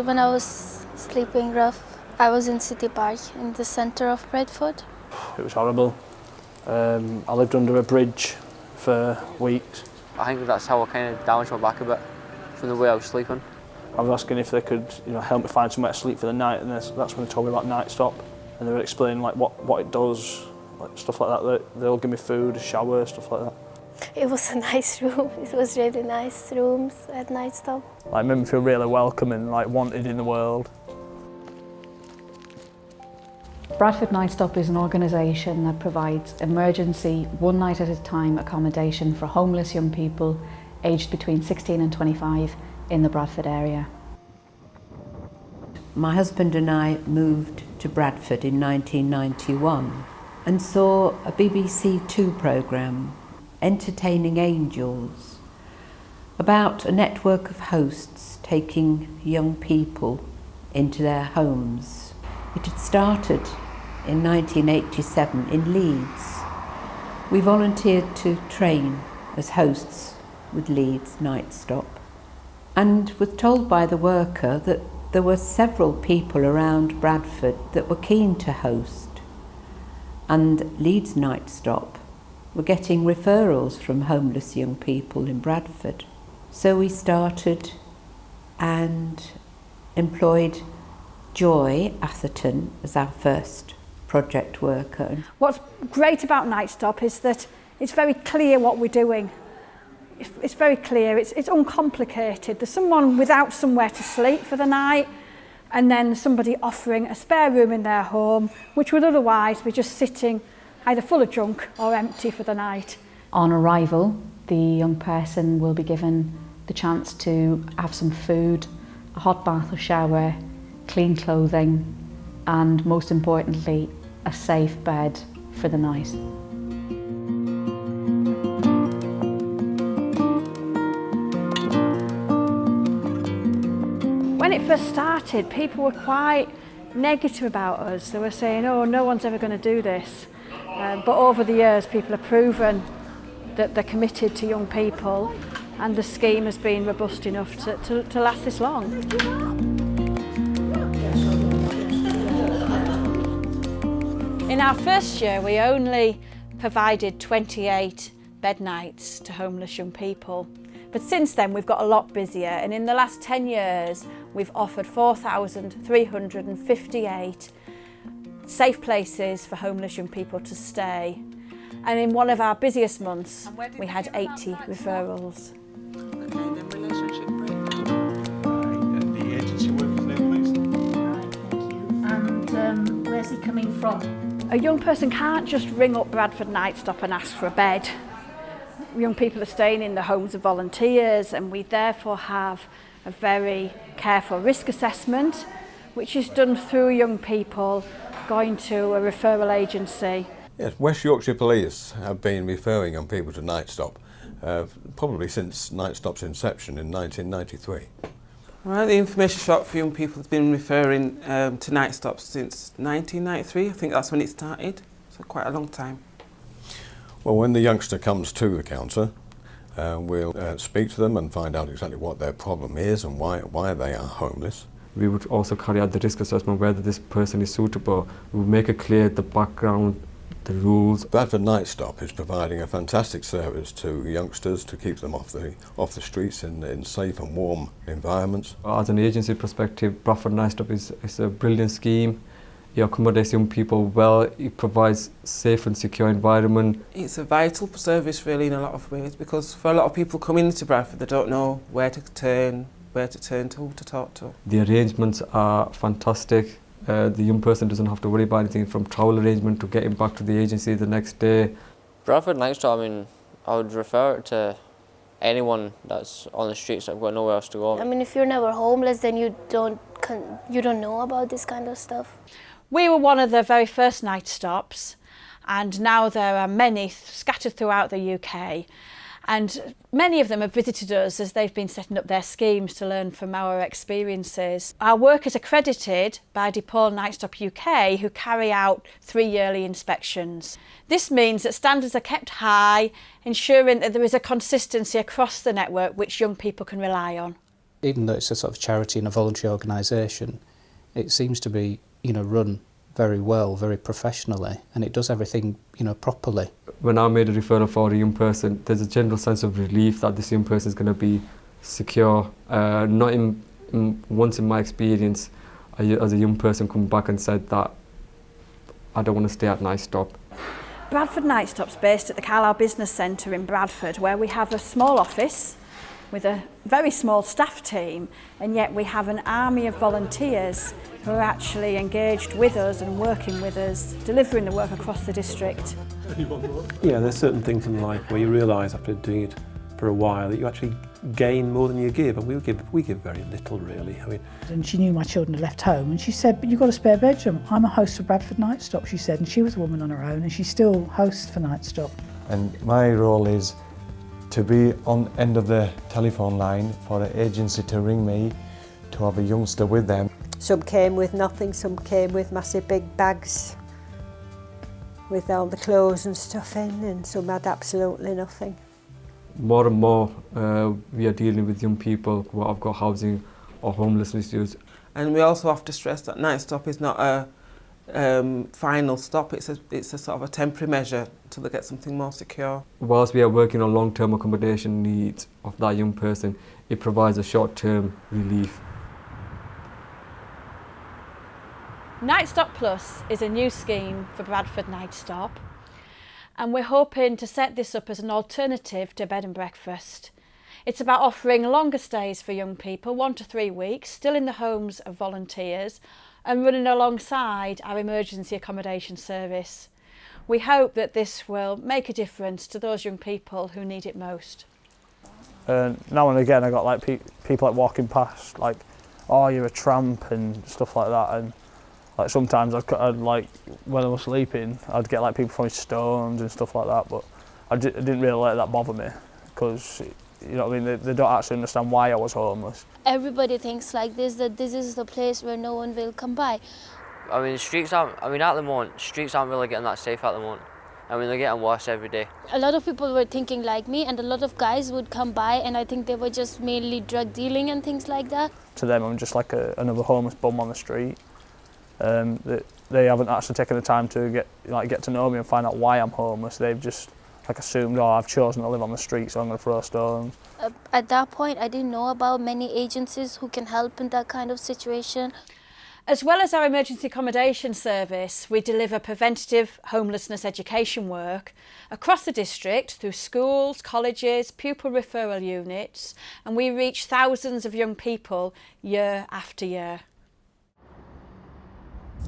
when I was sleeping rough, I was in City Park in the centre of Bradford. It was horrible. I lived under a bridge for weeks. I think that's how I kind of damaged my back a bit from the way I was sleeping. I was asking if they could, help me find somewhere to sleep for the night, and that's when they told me about Nightstop, and they were explaining like what it does, like stuff like that. They'll give me food, a shower, stuff like that. It was a nice room. It was really nice rooms at Nightstop. Like, it made me feel really welcome and like wanted in the world. Bradford Nightstop is an organisation that provides emergency, one night at a time accommodation for homeless young people aged between 16 and 25 in the Bradford area. My husband and I moved to Bradford in 1991 and saw a BBC Two programme, Entertaining Angels, about a network of hosts taking young people into their homes. It had started in 1987 in Leeds. We volunteered to train as hosts with Leeds Nightstop and was told by the worker that there were several people around Bradford that were keen to host, and Leeds Nightstop were getting referrals from homeless young people in Bradford. So we started and employed Joy Atherton as our first project worker. What's great about Nightstop is that it's very clear what we're doing. It's very clear, it's uncomplicated. There's someone without somewhere to sleep for the night, and then somebody offering a spare room in their home, which would otherwise be just sitting either full of junk or empty for the night. On arrival, the young person will be given the chance to have some food, a hot bath or shower, clean clothing, and most importantly, a safe bed for the night. When it first started, people were quite negative about us. They were saying, oh, no one's ever going to do this. But over the years, people have proven that they're committed to young people, and the scheme has been robust enough to last this long. In our first year, we only provided 28 bed nights to homeless young people. But since then, we've got a lot busier, and in the last 10 years, we've offered 4,358 safe places for homeless young people to stay. And in one of our busiest months, we had 80 referrals. Okay, then relationship breakdown. And the agency worker's name, please. Right, thank you. And where's he coming from? A young person can't just ring up Bradford Nightstop and ask for a bed. Young people are staying in the homes of volunteers, and we therefore have a very careful risk assessment, which is done through young people going to a referral agency. Yes, West Yorkshire Police have been referring young people to Nightstop probably since Nightstop's inception in 1993. Well, the information shop for young people has been referring to Nightstop since 1993. I think that's when it started, so quite a long time. Well, when the youngster comes to the counter, we'll speak to them and find out exactly what their problem is and why they are homeless. We would also carry out the risk assessment whether this person is suitable. We would make it clear the background, the rules. Bradford Nightstop is providing a fantastic service to youngsters to keep them off the streets in safe and warm environments. As an agency perspective, Bradford Nightstop is a brilliant scheme. It accommodates young people well, it provides safe and secure environment. It's a vital service really in a lot of ways, because for a lot of people coming into Bradford, they don't know where to turn, who to talk to. The arrangements are fantastic. The young person doesn't have to worry about anything from travel arrangement to getting back to the agency the next day. Bradford Nightstop, I would refer it to anyone that's on the streets that've got nowhere else to go. If you're never homeless, then you don't know about this kind of stuff. We were one of the very first night stops, and now there are many scattered throughout the UK. And many of them have visited us as they've been setting up their schemes to learn from our experiences. Our work is accredited by DePaul Nightstop UK, who carry out 3 yearly inspections. This means that standards are kept high, ensuring that there is a consistency across the network which young people can rely on. even though it's a sort of charity and a voluntary organisation, it seems to be, run very well, very professionally, and it does everything, properly. When I made a referral for a young person, there's a general sense of relief that this young person is going to be secure. Once in my experience, as a young person come back and said that I don't want to stay at Nightstop. Bradford Nightstop's based at the Carlisle Business Centre in Bradford, where we have a small office with a very small staff team, and yet we have an army of volunteers who are actually engaged with us and working with us, delivering the work across the district. Yeah, there's certain things in life where you realise after doing it for a while that you actually gain more than you give, and we give very little, really. I mean, and she knew my children had left home, and she said, "But you've got a spare bedroom." "I'm a host for Bradford Nightstop," she said, and she was a woman on her own, and she still hosts for Nightstop. And my role is to be on end of the telephone line for the agency to ring me, to have a youngster with them. Some came with nothing, some came with massive big bags with all the clothes and stuff in, and some had absolutely nothing. More and more we are dealing with young people who have got housing or homelessness issues. And we also have to stress that Nightstop is not a final stop, it's a sort of a temporary measure until they get something more secure. Whilst we are working on long-term accommodation needs of that young person, it provides a short-term relief. Nightstop Plus is a new scheme for Bradford Nightstop, and we're hoping to set this up as an alternative to bed and breakfast. It's about offering longer stays for young people, 1 to 3 weeks, still in the homes of volunteers, and running alongside our emergency accommodation service. We hope that this will make a difference to those young people who need it most. Now and again I got like people like walking past like, "Oh, you're a tramp," and stuff like that, and like sometimes I'd like, when I was sleeping, I'd get like people throwing stones and stuff like that, but I didn't really let that bother me, because, you know what I mean, they don't actually understand why I was homeless. Everybody thinks like this, that this is the place where no one will come by. I mean, at the moment, streets aren't really getting that safe at the moment. I mean, they're getting worse every day. A lot of people were thinking like me, and a lot of guys would come by, and I think they were just mainly drug dealing and things like that. To them, I'm just like another homeless bum on the street. They haven't actually taken the time to get to know me and find out why I'm homeless. They've just like assumed, "Oh, I've chosen to live on the street, so I'm going to throw stones." At that point, I didn't know about many agencies who can help in that kind of situation. As well as our emergency accommodation service, we deliver preventative homelessness education work across the district through schools, colleges, pupil referral units, and we reach thousands of young people year after year.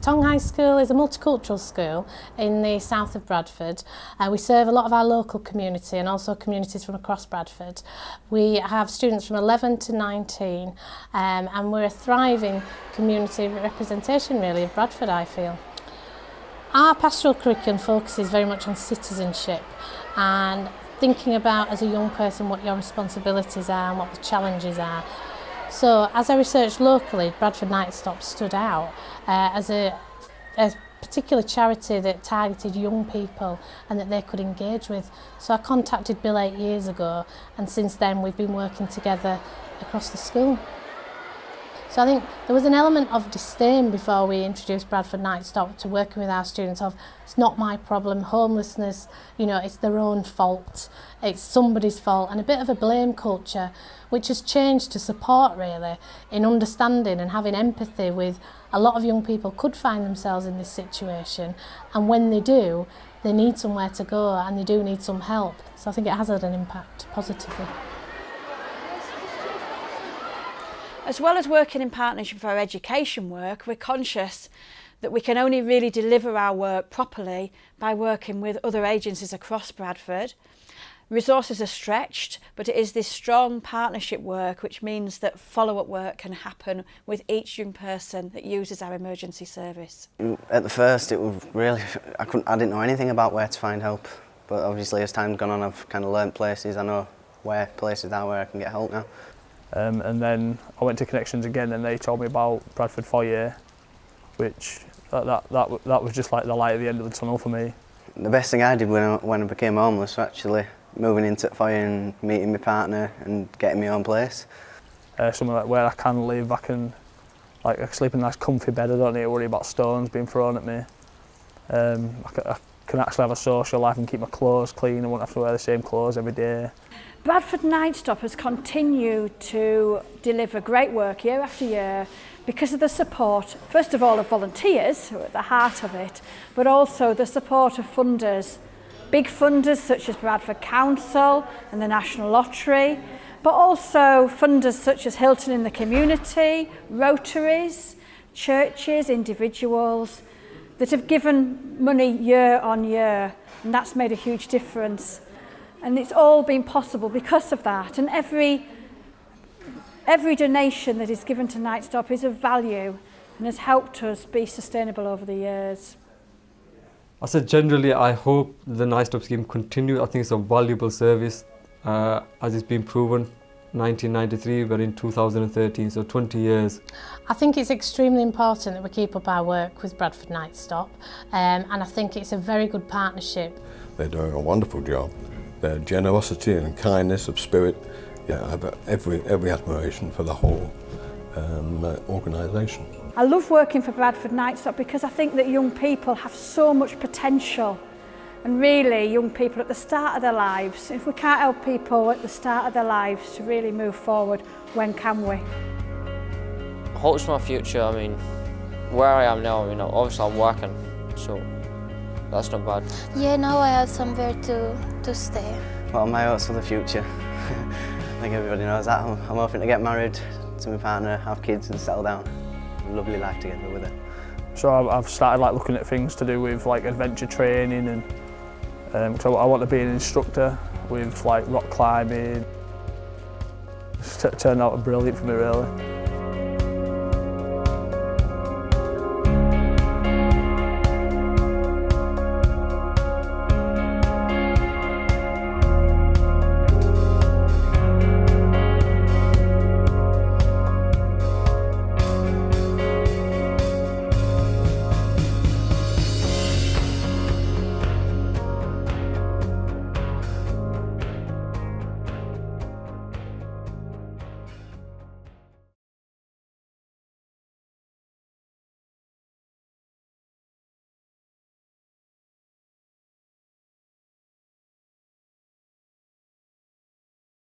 Tong High School is a multicultural school in the south of Bradford. We serve a lot of our local community and also communities from across Bradford. We have students from 11 to 19 and we're a thriving community representation really of Bradford, I feel. Our pastoral curriculum focuses very much on citizenship and thinking about as a young person what your responsibilities are and what the challenges are. So as I researched locally, Bradford Nightstop stood out as a particular charity that targeted young people and that they could engage with. So I contacted Bill 8 years ago, and since then we've been working together across the school. So I think there was an element of disdain before we introduced Bradford Nightstop to working with our students of, it's not my problem, homelessness, you know, it's their own fault, it's somebody's fault, and a bit of a blame culture, which has changed to support really in understanding and having empathy with a lot of young people could find themselves in this situation, and when they do, they need somewhere to go and they do need some help. So I think it has had an impact positively. As well as working in partnership for our education work, we're conscious that we can only really deliver our work properly by working with other agencies across Bradford. Resources are stretched, but it is this strong partnership work which means that follow-up work can happen with each young person that uses our emergency service. At the first, it was really, I didn't know anything about where to find help, but obviously as time's gone on, I've kind of learnt places. I know where places are where I can get help now. And then I went to Connections again, and they told me about Bradford Foyer, which that was just like the light at the end of the tunnel for me. The best thing I did when I became homeless was actually moving into Foyer and meeting my partner and getting my own place. somewhere like where I can live. I can sleep in a nice comfy bed. I don't need to worry about stones being thrown at me. I can actually have a social life and keep my clothes clean. I won't have to wear the same clothes every day. Bradford Nightstop has continued to deliver great work year after year because of the support, first of all, of volunteers who are at the heart of it, but also the support of funders, big funders such as Bradford Council and the National Lottery, but also funders such as Hilton in the Community, Rotaries, churches, individuals that have given money year on year, and that's made a huge difference. And it's all been possible because of that, and every donation that is given to Nightstop is of value and has helped us be sustainable over the years. I said generally I hope the Nightstop scheme continues. I think it's a valuable service as it's been proven. 1993, we're in 2013, so 20 years. I think it's extremely important that we keep up our work with Bradford Nightstop, and I think it's a very good partnership. They're doing a wonderful job. Their generosity and kindness of spirit, yeah, I have every admiration for the whole organisation. I love working for Bradford Nightstop because I think that young people have so much potential. And really, young people at the start of their lives, if we can't help people at the start of their lives to really move forward, when can we? Hopes for my future, I mean, where I am now, obviously I'm working, so that's not bad. Yeah, now I have somewhere to stay. Well, my hopes for the future. I think everybody knows that. I'm hoping to get married to my partner, have kids and settle down. A lovely life together with her. So I've started looking at things to do with adventure training, and so I want to be an instructor with rock climbing. It's turned out brilliant for me, really.